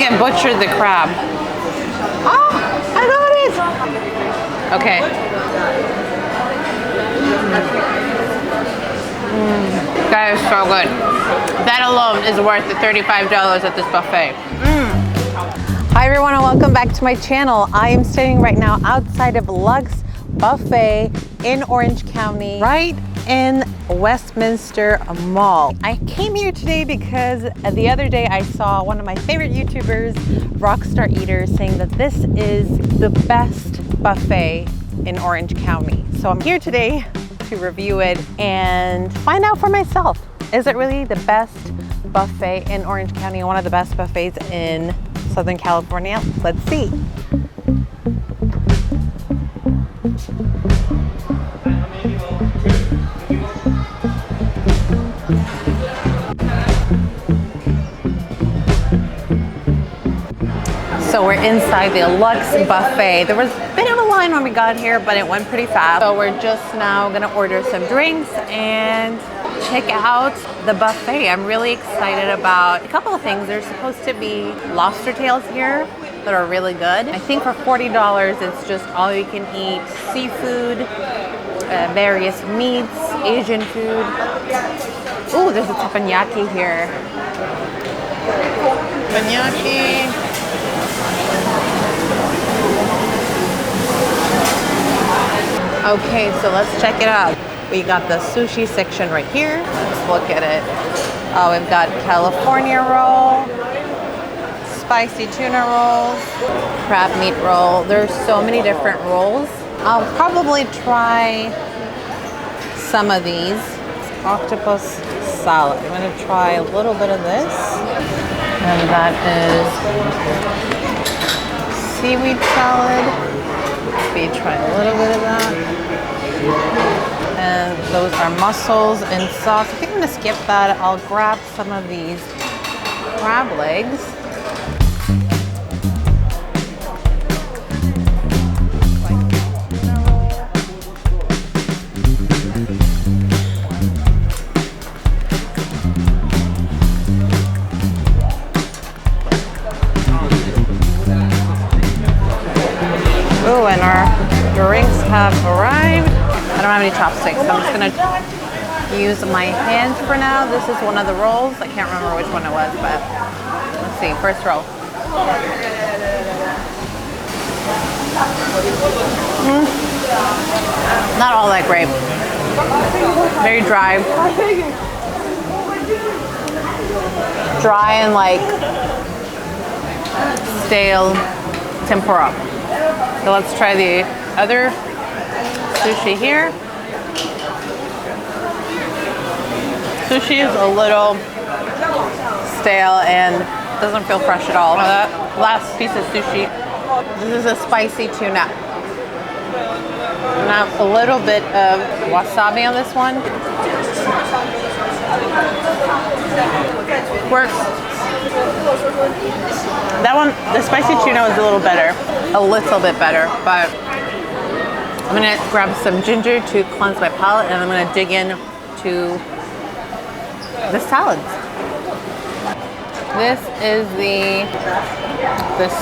think I butchered the crab. Oh, I know what it is. Okay. That is so good. That alone is worth the $35 at this buffet. Hi everyone and welcome back to my channel. I am standing right now outside of Luxe Buffet in Orange County, right in Westminster Mall. I came here today because the other day I saw one of my favorite YouTubers, Rockstar Eater, saying that this is the best buffet in Orange County. So I'm here today to review it and find out for myself. Is it really the best buffet in Orange County and one of the best buffets in Southern California? Let's see. So we're inside the Luxe Buffet. There was a bit of a line when we got here, but it went pretty fast. So we're just now gonna order some drinks and check out the buffet. I'm really excited about a couple of things. There's supposed to be lobster tails here that are really good. I think for $40, it's just all you can eat seafood, various meats, Asian food. Ooh, there's a teppanyaki here. Teppanyaki. Okay, so let's check it out. We got the sushi section right here. Let's look at it. Oh, we've got California roll, spicy tuna rolls, crab meat roll. There's so many different rolls. I'll probably try some of these. Octopus salad. I'm gonna try a little bit of this. And that is seaweed salad. Maybe try a little bit of that. And those are mussels and sauce. I think I'm gonna skip that. I'll grab some of these crab legs. Ooh, and our drinks have arrived. I don't have any chopsticks, so I'm just gonna use my hands for now. This is one of the rolls. I can't remember which one it was, but let's see. First roll. Not all that great. Very dry. Dry and like stale tempura. So let's try the other sushi here. Sushi is a little stale and doesn't feel fresh at all. That last piece of sushi, this is a spicy tuna. Now a little bit of wasabi on this one. Works. That one, the spicy tuna was a little better, but I'm gonna grab some ginger to cleanse my palate, and I'm gonna dig in to the salads. This is the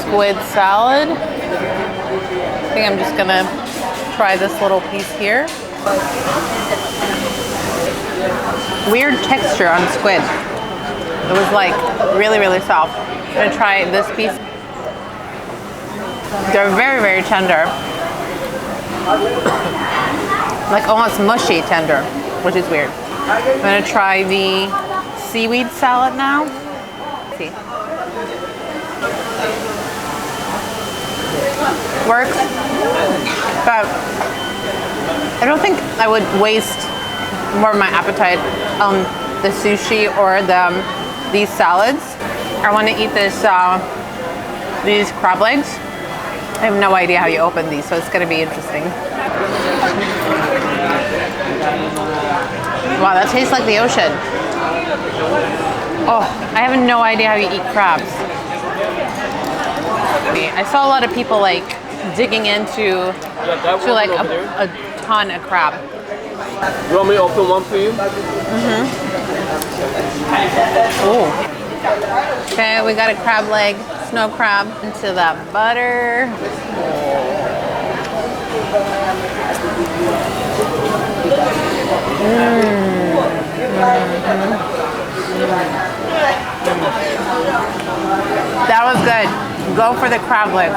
squid salad. I think I'm just gonna try this little piece here. Weird texture on squid. It was like really, really soft. I'm gonna try this piece. They're very, very tender. Like almost mushy tender, which is weird. I'm gonna try the seaweed salad now. Let's see. Works, but I don't think I would waste more of my appetite on the sushi or these salads. I want to eat these crab legs. I have no idea how you open these, so it's going to be interesting. Wow, that tastes like the ocean. Oh, I have no idea how you eat crabs. I saw a lot of people like digging into like a ton of crab. You want me to open one for you? Oh. Okay, we got a crab leg snow crab into that butter. That was good. Go for the crab legs.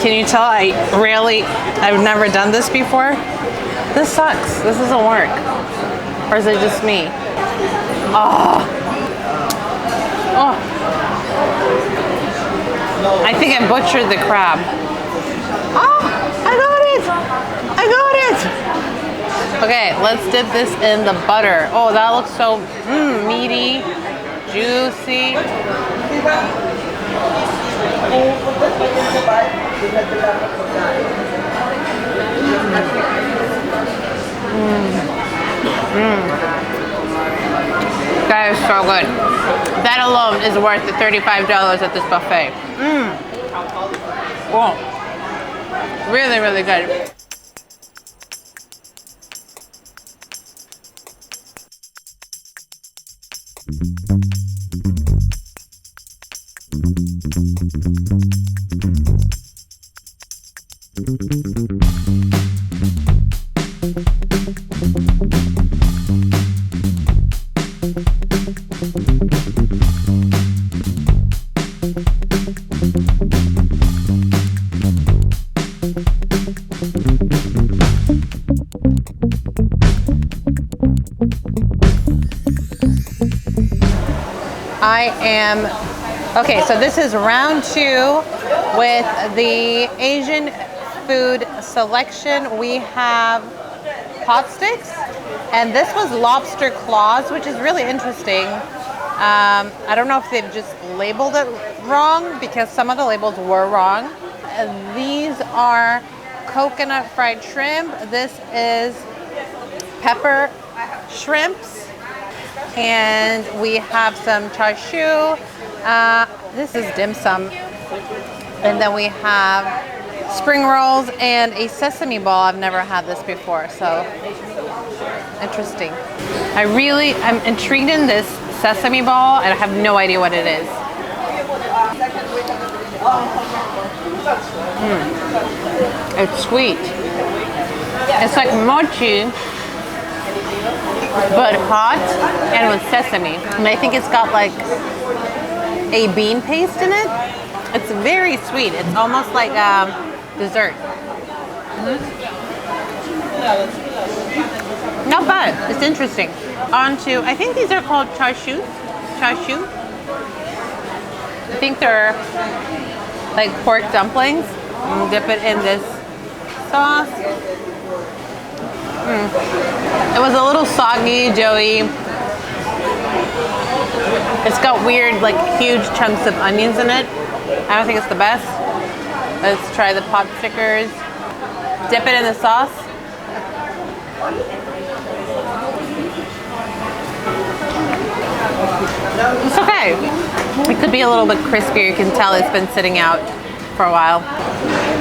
Can you tell I've never done this before? This sucks. This doesn't work. Or is it just me? Oh. Oh. I think I butchered the crab. Oh, I got it. I got it. Okay, let's dip this in the butter. Oh, that looks so meaty, juicy. That is so good. That alone is worth the $35 at this buffet. Oh, really, really good. Okay, so this is round 2 with the Asian food selection. We have pot sticks, and this was lobster claws, which is really interesting. I don't know if they've just labeled it wrong, because some of the labels were wrong. These are coconut fried shrimp. This is pepper shrimps. And we have some char siu. This is dim sum. And then we have spring rolls and a sesame ball. I've never had this before, so interesting. I'm intrigued in this sesame ball, and I have no idea what it is. It's sweet. It's like mochi, but hot and with sesame. And I think it's got like a bean paste in it. It's very sweet. It's almost like dessert. Not bad. It's interesting. On to, I think these are called char siu. Char siu. I think they're like pork dumplings. Dip it in this sauce. It was a little soggy, doughy. It's got weird, like huge chunks of onions in it. I don't think it's the best. Let's try the pot stickers. Dip it in the sauce. It's okay. It could be a little bit crispier. You can tell it's been sitting out for a while.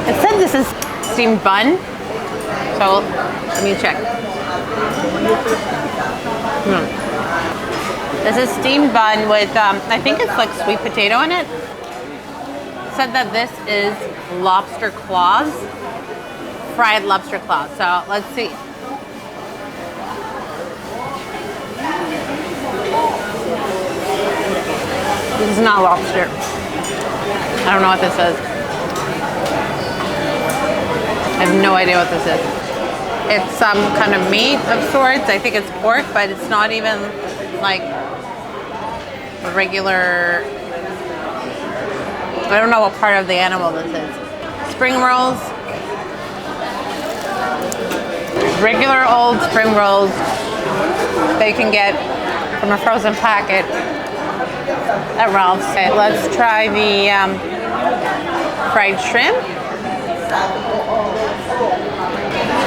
It said this is steamed bun. So let me check. This is steamed bun with, I think it's like sweet potato in it. It said that this is lobster claws, fried lobster claws. So let's see. This is not lobster. I don't know what this is. I have no idea what this is. It's some kind of meat of sorts. I think it's pork, but it's not even like a regular, I don't know what part of the animal this is. Spring rolls. Regular old spring rolls that you can get from a frozen packet at Ralph's. Okay, let's try the fried shrimp.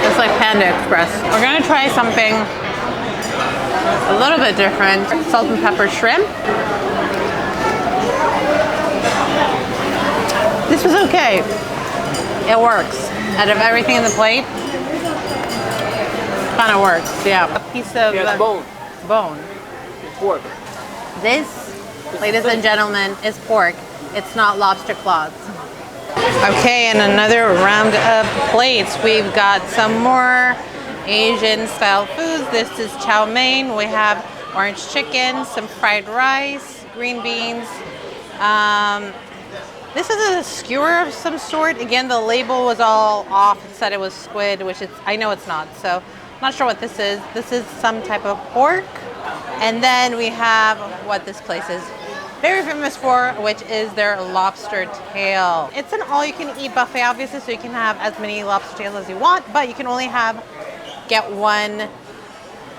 It's like Panda Express. We're gonna try something a little bit different. Salt and pepper shrimp. This was okay. It works. Out of everything in the plate, kind of works. Yeah. A piece of bone. Bone. Pork. This, ladies and gentlemen, is pork. it's not lobster claws. Okay, and another round of plates. We've got some more Asian style foods. This is chow mein. We have orange chicken, some fried rice, green beans. This is a skewer of some sort. Again, the label was all off. It said it was squid, which I know it's not. So I'm not sure what this is. This is some type of pork. And then we have what this place is very famous for, which is their lobster tail. It's an all-you-can-eat buffet, obviously, so you can have as many lobster tails as you want, but you can only get one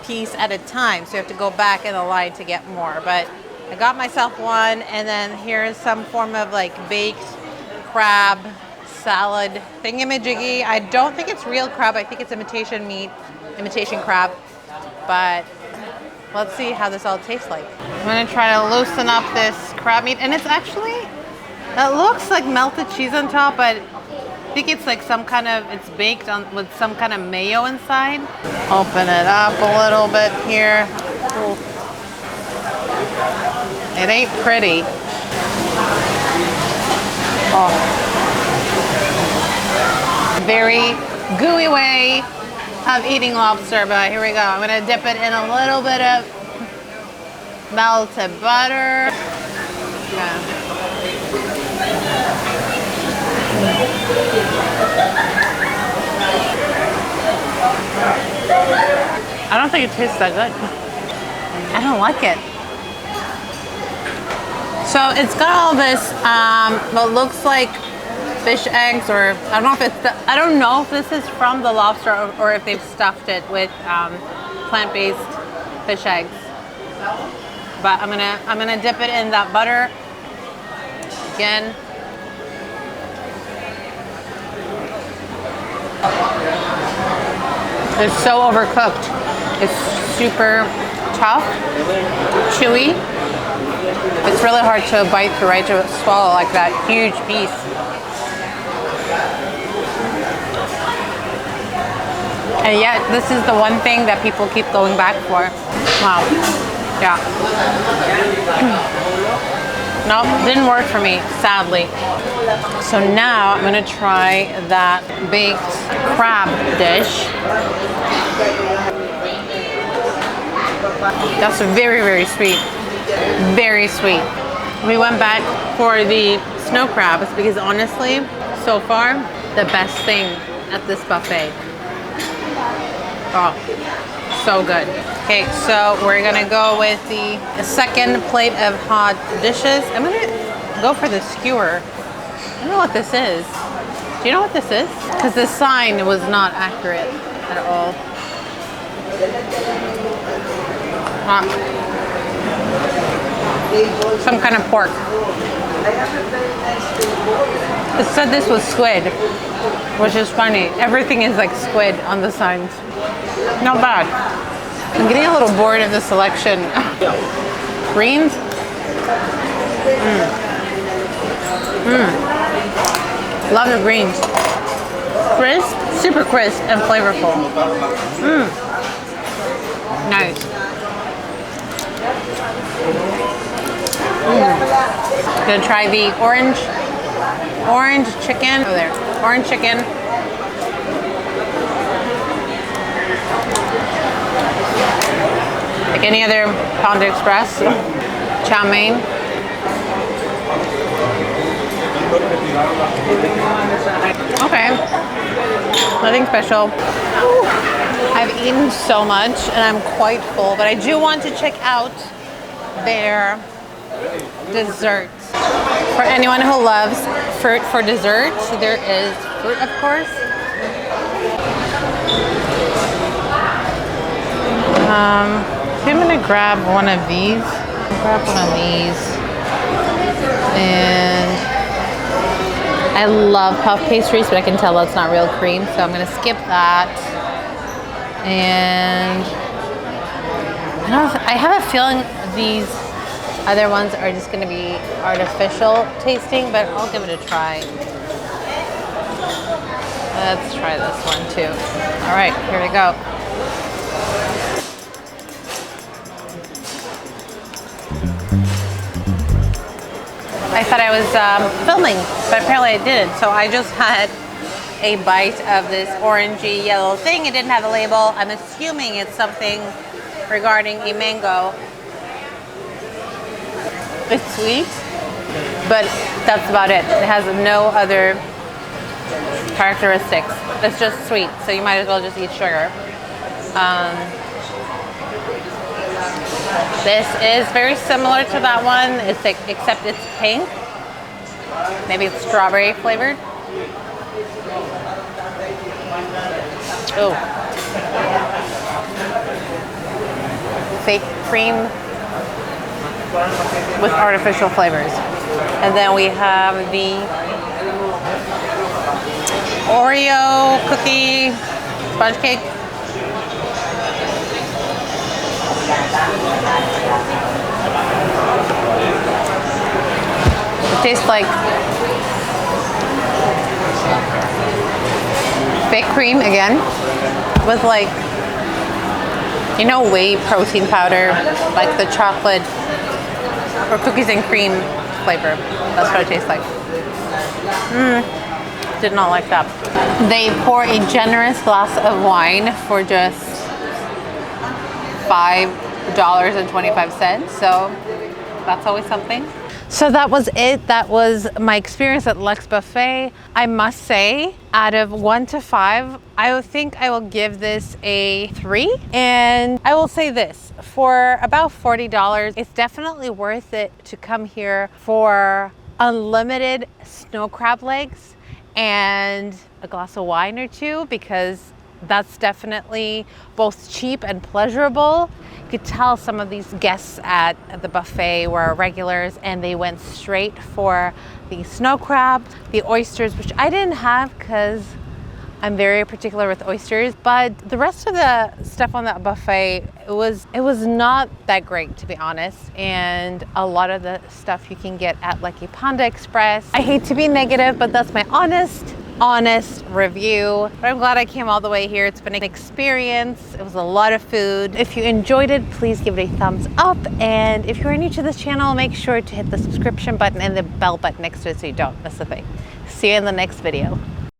piece at a time, so you have to go back in the line to get more. But I got myself one, and then here's some form of like baked crab salad thingamajiggy. I don't think it's real crab. I think it's imitation meat, imitation crab, but let's see how this all tastes like. I'm gonna try to loosen up this crab meat, and it's actually, it looks like melted cheese on top, but I think it's like it's baked on with some kind of mayo inside. Open it up a little bit here. Ooh. It ain't pretty. Oh. Very gooey way of eating lobster, but here we go. I'm gonna dip it in a little bit of melted butter. Yeah. I don't think it tastes that good. I don't like it. So it's got all this what looks like fish eggs, or I don't know if this is from the lobster or if they've stuffed it with plant-based fish eggs. But I'm gonna dip it in that butter again. It's so overcooked. It's super tough, chewy. It's really hard to bite through, right? To swallow like that huge piece. And yet, this is the one thing that people keep going back for. Wow. Yeah. Nope, didn't work for me, sadly. So now I'm gonna try that baked crab dish. That's very, very sweet. Very sweet. We went back for the snow crabs because honestly, so far, the best thing at this buffet. Oh, so good. Okay, so we're gonna go with the second plate of hot dishes. I'm gonna go for the skewer. I don't know what this is. Do you know what this is? Because the sign was not accurate at all. Some kind of pork. It said this was squid, which is funny. Everything is like squid on the signs. Not bad. I'm getting a little bored of the selection. Greens. Love the greens. Crisp, super crisp and flavorful. Nice. Gonna try the orange chicken. Oh, there. Orange chicken. Like any other Panda Express. Chow mein. Okay. Nothing special. I've eaten so much and I'm quite full, but I do want to check out their desserts. For anyone who loves fruit for dessert, there is fruit, of course. So I'm gonna grab one of these. And I love puff pastries, but I can tell that's not real cream, so I'm gonna skip that. And I have a feeling these other ones are just gonna be artificial tasting, but I'll give it a try. Let's try this one too. All right, here we go. I thought I was filming, but apparently I didn't. So I just had a bite of this orangey yellow thing. It didn't have a label. I'm assuming it's something regarding a mango. It's sweet, but that's about it. It has no other characteristics. It's just sweet, so you might as well just eat sugar. This is very similar to that one, except it's pink. Maybe it's strawberry flavored. Oh. Fake cream with artificial flavors. And then we have the Oreo cookie sponge cake. It tastes like fake cream again, with like, you know, whey protein powder, like the chocolate or cookies and cream flavor. That's what it tastes like. Did not like that. They pour a generous glass of wine for just $5.25, so that's always something. So that was it. That was my experience at Luxe Buffet. I must say, out of 1 to 5, I think I will give this a 3. And I will say this, for about $40, it's definitely worth it to come here for unlimited snow crab legs and a glass of wine or two, because that's definitely both cheap and pleasurable. You could tell some of these guests at the buffet were regulars, and they went straight for the snow crab, the oysters, which I didn't have because I'm very particular with oysters. But the rest of the stuff on that buffet, it was not that great, to be honest. And a lot of the stuff you can get at Lucky Panda Express. I hate to be negative, but that's my honest review. But I'm glad I came all the way here. It's been an experience. It was a lot of food. If you enjoyed it, please give it a thumbs up. And if you're new to this channel, make sure to hit the subscription button and the bell button next to it so you don't miss a thing. See you in the next video.